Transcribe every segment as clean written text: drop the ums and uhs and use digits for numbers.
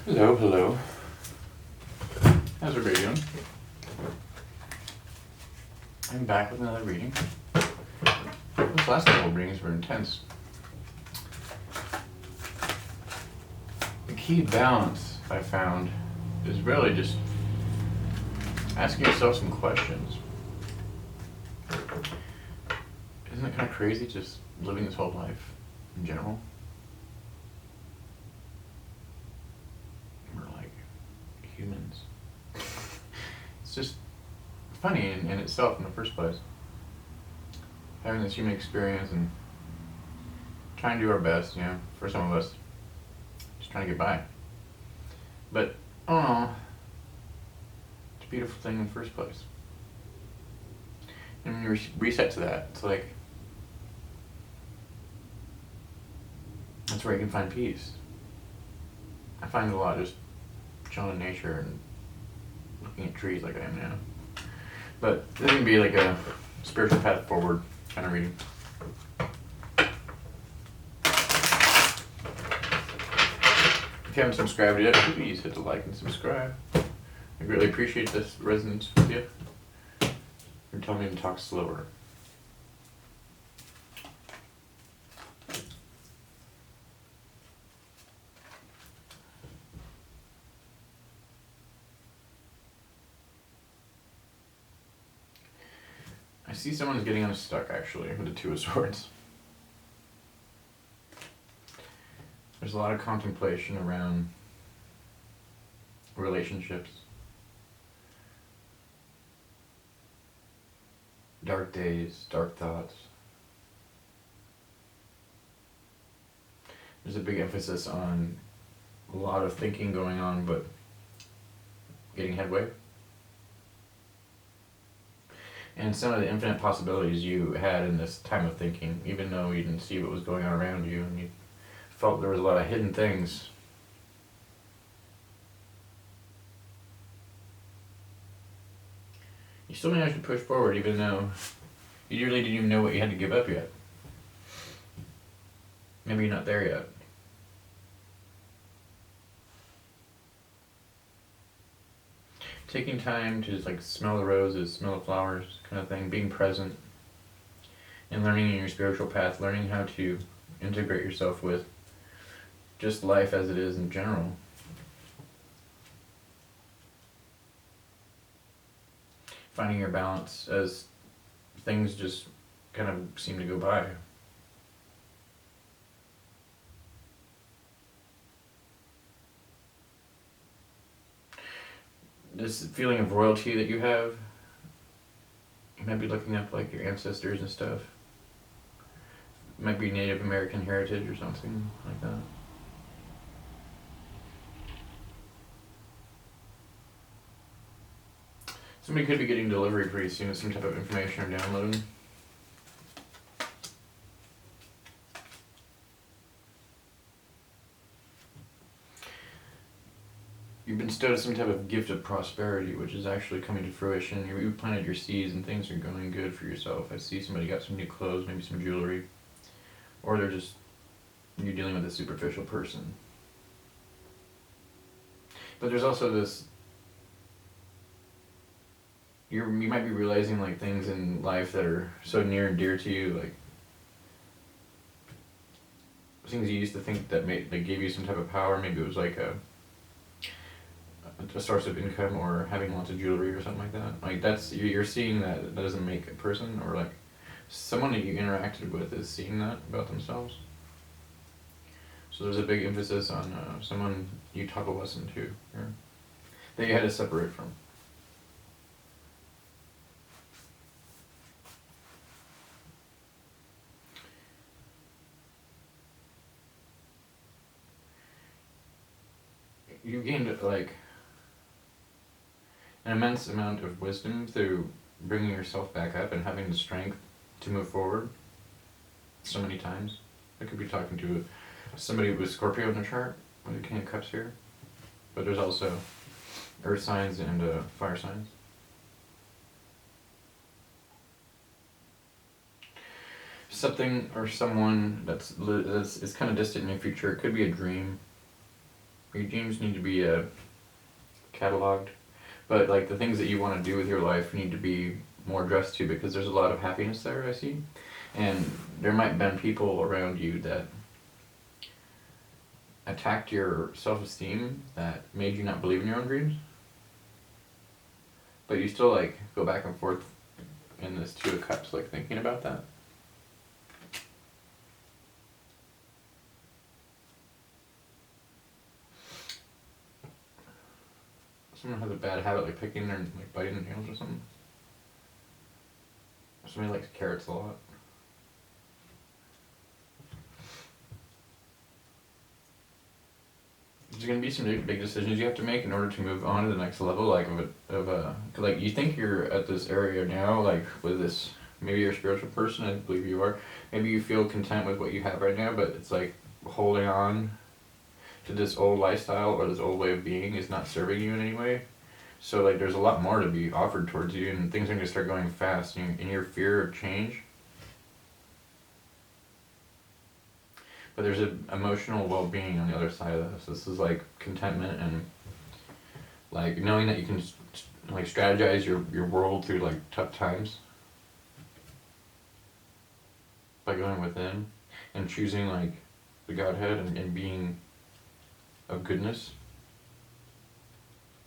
Hello, hello. How's everybody doing? I'm back with another reading. Those last couple of readings were intense. The key balance I found is really just asking yourself some questions. Isn't it kind of crazy just living this whole life in general? We're like humans. It's just funny in itself in the first place. Having this human experience and trying to do our best, for some of us, just trying to get by. But, it's a beautiful thing in the first place. And when you reset to that, it's like, that's where you can find peace. I find a lot just chilling in nature and looking at trees like I am now. But this can be like a spiritual path forward kind of reading. If you haven't subscribed yet, please hit the like and subscribe. I greatly appreciate this resonance with you. You're telling me to talk slower. I see someone's getting unstuck actually with the Two of Swords. There's a lot of contemplation around relationships, dark days, dark thoughts. There's a big emphasis on a lot of thinking going on, but getting headway. And some of the infinite possibilities you had in this time of thinking, even though you didn't see what was going on around you and you felt there was a lot of hidden things. You still managed to push forward even though you really didn't even know what you had to give up yet. Maybe you're not there yet. Taking time to just like smell the roses, smell the flowers kind of thing, being present and learning in your spiritual path, learning how to integrate yourself with just life as it is in general. Finding your balance as things just kind of seem to go by. This feeling of royalty that you have, you might be looking up like your ancestors and stuff. It might be Native American heritage or something like that. Somebody could be getting delivery pretty soon with some type of information or downloading. You've been bestowed some type of gift of prosperity, which is actually coming to fruition. You planted your seeds and things are going good for yourself. I see somebody got some new clothes, maybe some jewelry. Or you're dealing with a superficial person. But there's also this, you might be realizing like things in life that are so near and dear to you, like things you used to think that gave you some type of power. Maybe it was like a source of income or having lots of jewelry or something like that. Like you're seeing that doesn't make a person, or like someone that you interacted with is seeing that about themselves. So there's a big emphasis on someone you taught a lesson to, or that you had to separate from. You gained like an immense amount of wisdom through bringing yourself back up and having the strength to move forward so many times. I could be talking to somebody with Scorpio in their chart, with the King of Cups here, but there's also earth signs and fire signs. Something or someone that's kind of distant in your future. It could be a dream. Your dreams need to be cataloged, but like the things that you want to do with your life need to be more addressed to, because there's a lot of happiness there, I see. And there might have been people around you that attacked your self-esteem, that made you not believe in your own dreams. But you still like go back and forth in this Two of Cups, like thinking about that. Someone has a bad habit, like picking their, like biting their nails or something. Somebody likes carrots a lot. There's gonna be some big decisions you have to make in order to move on to the next level, like like you think you're at this area now, like with this, maybe you're a spiritual person, I believe you are. Maybe you feel content with what you have right now, but it's like holding on to this old lifestyle or this old way of being is not serving you in any way. So like there's a lot more to be offered towards you, and things are gonna start going fast, and in your fear of change. But there's an emotional well-being on the other side of this. This is like contentment and like knowing that you can like strategize your world through like tough times by going within and choosing like the Godhead and being of goodness,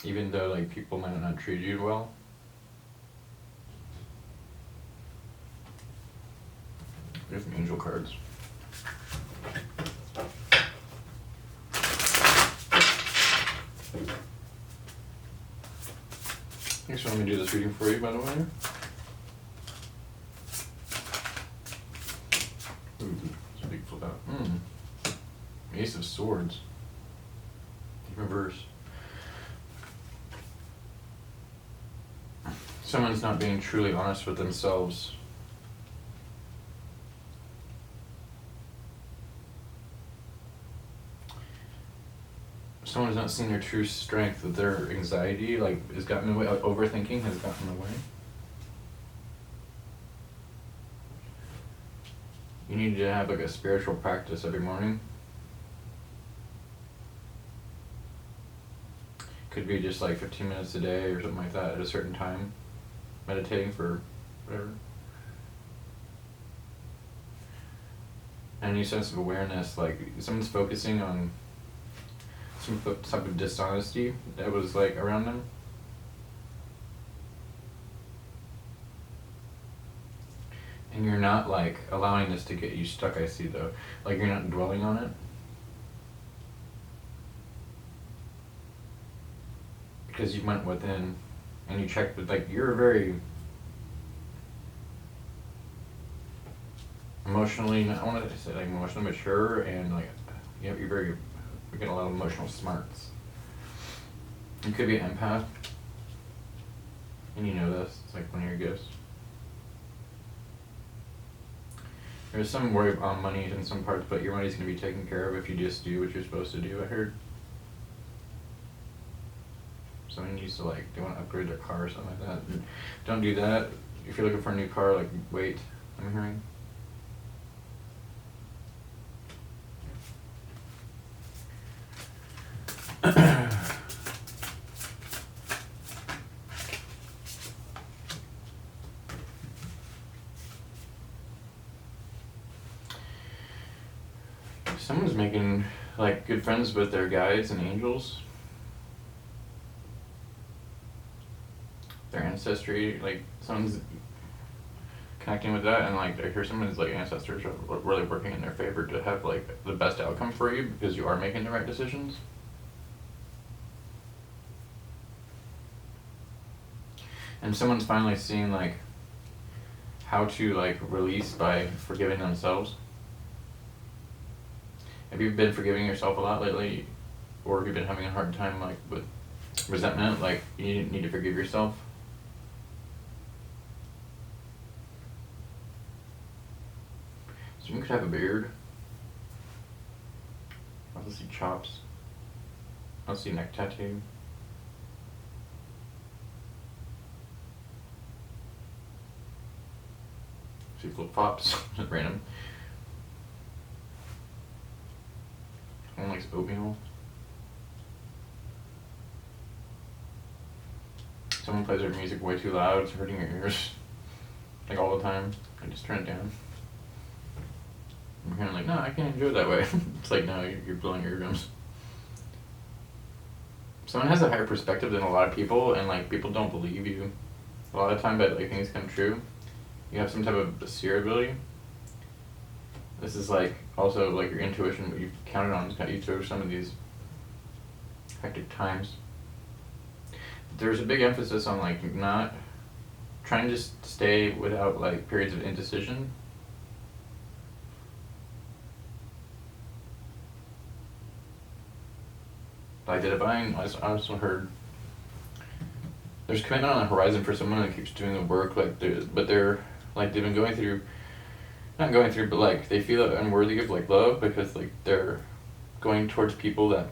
even though like people might not treat you well. There's some angel cards. Thanks for letting me do this reading for you, by the way. Ooh, it's a big flip out. Ace of Swords. Reverse. Someone's not being truly honest with themselves. Someone's not seeing their true strength, that their anxiety like has gotten in the way, overthinking has gotten in the way. You need to have like a spiritual practice every morning. Could be just like 15 minutes a day or something like that at a certain time. Meditating for whatever. Any sense of awareness, like someone's focusing on some type of dishonesty that was like around them. And you're not like allowing this to get you stuck, I see though. Like you're not dwelling on it. Because you went within and you checked with, like, you're very emotionally, I want to say like emotionally mature, and like you're getting a lot of emotional smarts. You could be an empath, and you know this, it's like one of your gifts. There's some worry on money in some parts, but your money's going to be taken care of if you just do what you're supposed to do, I heard. Someone needs to like, they want to upgrade their car or something like that. And don't do that. If you're looking for a new car, like wait, I'm hearing. Someone's making like good friends with their guides and angels. Their ancestry, like someone's connecting with that, and like I hear someone's like ancestors are really working in their favor to have like the best outcome for you because you are making the right decisions. And someone's finally seeing like how to like release by forgiving themselves. Have you been forgiving yourself a lot lately, or have you been having a hard time like with resentment? Like you need to forgive yourself. Someone could have a beard. I also see chops. I also see neck tattoo. See flip flops, just random. Someone likes oatmeal. someone plays their music way too loud, it's hurting your ears, like all the time, I just turn it down. I'm kind of like, no, I can't enjoy it that way. It's like, no, you're blowing your eardrums. Someone has a higher perspective than a lot of people, and like people don't believe you a lot of time, but like things come true. You have some type of seer ability. This is like also like your intuition, what you've counted on, has got you through some of these hectic times. There's a big emphasis on like not trying to just stay without like periods of indecision. Like the divine, I also heard there's commitment on the horizon for someone that keeps doing the work, like they're like they've been going through, not going through, but like they feel unworthy of like love because like they're going towards people that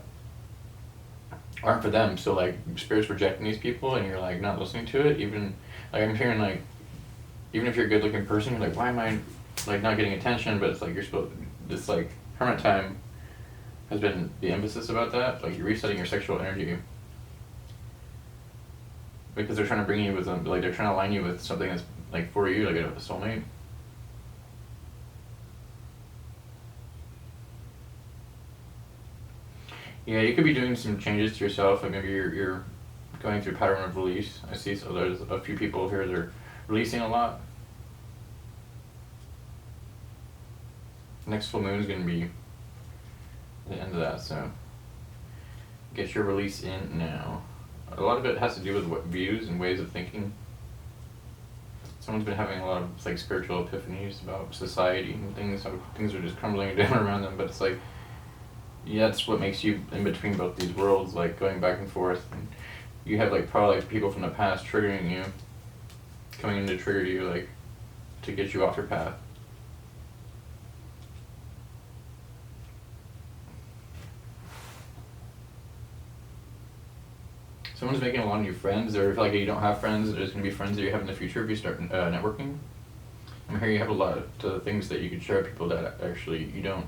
aren't for them. So like spirit's rejecting these people, and you're like not listening to it. Even like I'm hearing like, even if you're a good-looking person, you're like, why am I like not getting attention? But it's like you're supposed. This like hermit time has been the emphasis about that. Like you're resetting your sexual energy because they're trying to bring you with them. Like they're trying to align you with something that's like for you, like a soulmate. Yeah, you could be doing some changes to yourself. Like maybe you're going through a pattern of release. I see. So there's a few people here that are releasing a lot. Next full moon is going to be the end of that, so get your release in now. A lot of it has to do with what views and ways of thinking. Someone's been having a lot of like spiritual epiphanies about society and things, how things are just crumbling down around them, but it's like, yeah, that's what makes you in between both these worlds, like going back and forth. And you have like probably like people from the past triggering you, coming in to trigger you, like to get you off your path. Someone's making a lot of new friends, or if like you don't have friends, there's going to be friends that you have in the future if you start networking. I'm here you have a lot of things that you could share with people that actually you don't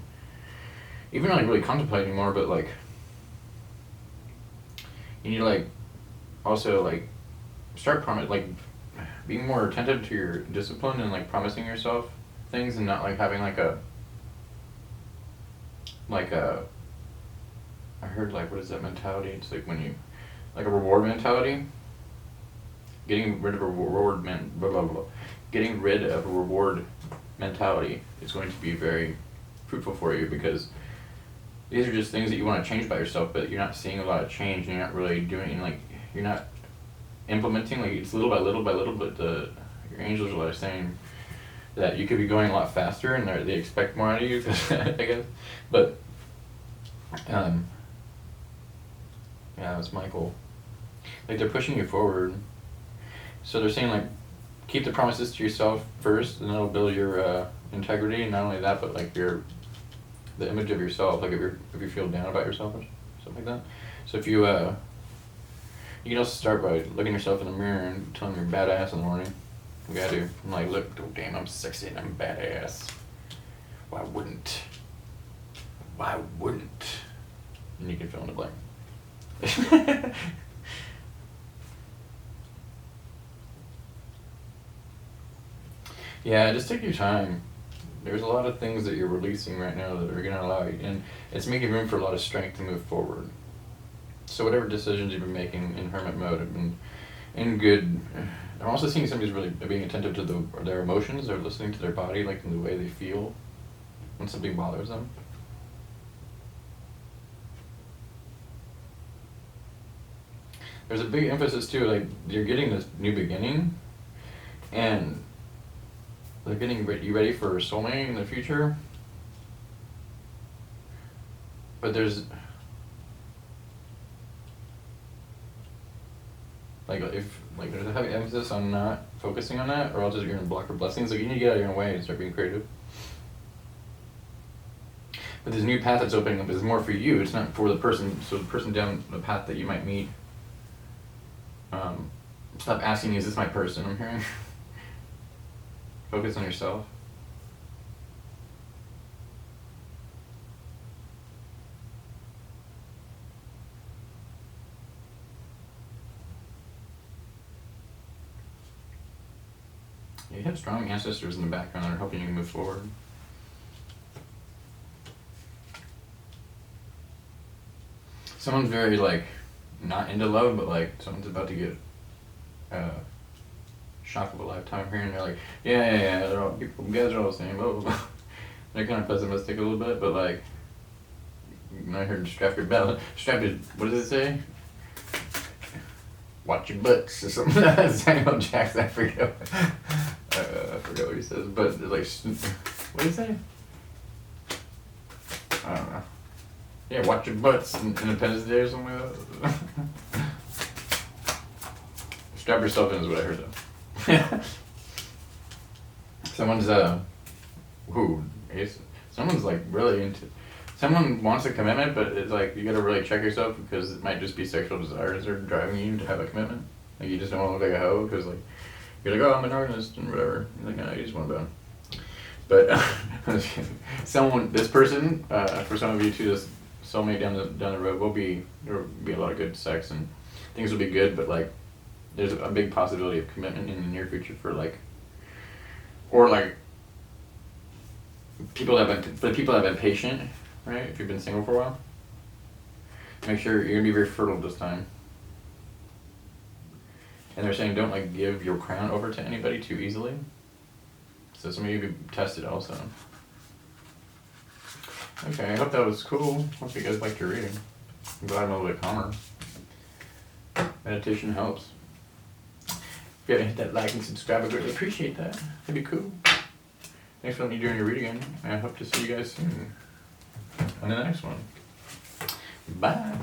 even like really contemplate anymore, but like you need to like also like start like being more attentive to your discipline and like promising yourself things and not like having like a I heard like, what is that mentality? It's like when you like a reward mentality. Getting rid of a reward getting rid of a reward mentality is going to be very fruitful for you, because these are just things that you want to change by yourself, but you're not seeing a lot of change, and you're not really doing, like, you're not implementing, like, it's little by little by little, but your angels are saying that you could be going a lot faster, and they expect more out of you, I guess, but, yeah, that's Michael. Like, they're pushing you forward, so they're saying, like, keep the promises to yourself first, and that'll build your integrity, and not only that, but, like, the image of yourself, like, if you feel down about yourself or something like that. So if you can also start by looking yourself in the mirror and telling you're badass in the morning. You gotta do. I'm like, look, oh damn, I'm sexy and I'm badass. Why wouldn't? Why wouldn't? And you can fill in the blank. Yeah, just take your time. There's a lot of things that you're releasing right now that are going to allow you, and it's making room for a lot of strength to move forward. So whatever decisions you've been making in hermit mode have been in good. I'm also seeing somebody's really being attentive to their emotions. They're listening to their body, like in the way they feel when something bothers them. There's a big emphasis too, like you're getting this new beginning, and they're getting you ready for a soulmate in the future. But there's there's a heavy emphasis on not focusing on that, or else you're gonna block your blessings. Like you need to get out of your own way and start being creative. But this new path that's opening up is more for you. It's not for the person. So the person down the path that you might meet. Stop asking, is this my person? I'm hearing. Focus on yourself. You have strong ancestors in the background that are helping you move forward. Someone's very like not into love, but like someone's about to get shock of a lifetime here, and they're like, yeah, they're all people, guys are all the same, blah blah blah. They're kind of pessimistic a little bit, but like, I heard strap your belt, what does it say? Watch your butts or something. Samuel Jackson, I forget what he says, but like, what did he say? I don't know. Yeah, watch your butts in Independence Day or something like that. Strap yourself in is what I heard though. Someone's like really into, someone wants a commitment, but it's like, you gotta really check yourself because it might just be sexual desires that are driving you to have a commitment. Like, you just don't want to look like a hoe because like, you're like, oh, I'm an artist and whatever. You're like, no, you just want to bone. But this person, for some of you too, this soulmate down the road there will be a lot of good sex and things will be good, but like, there's a big possibility of commitment in the near future for like, or like, people that have been patient, right? If you've been single for a while, make sure you're gonna be very fertile this time. And they're saying don't like give your crown over to anybody too easily. So some of you be tested also. Okay, I hope that was cool. Hope you guys liked your reading. I'm glad I'm a little bit calmer. Meditation helps. If you haven't hit that like and subscribe, I greatly appreciate that. That'd be cool. Thanks for letting me do your reading again. I hope to see you guys soon on the next one. Bye.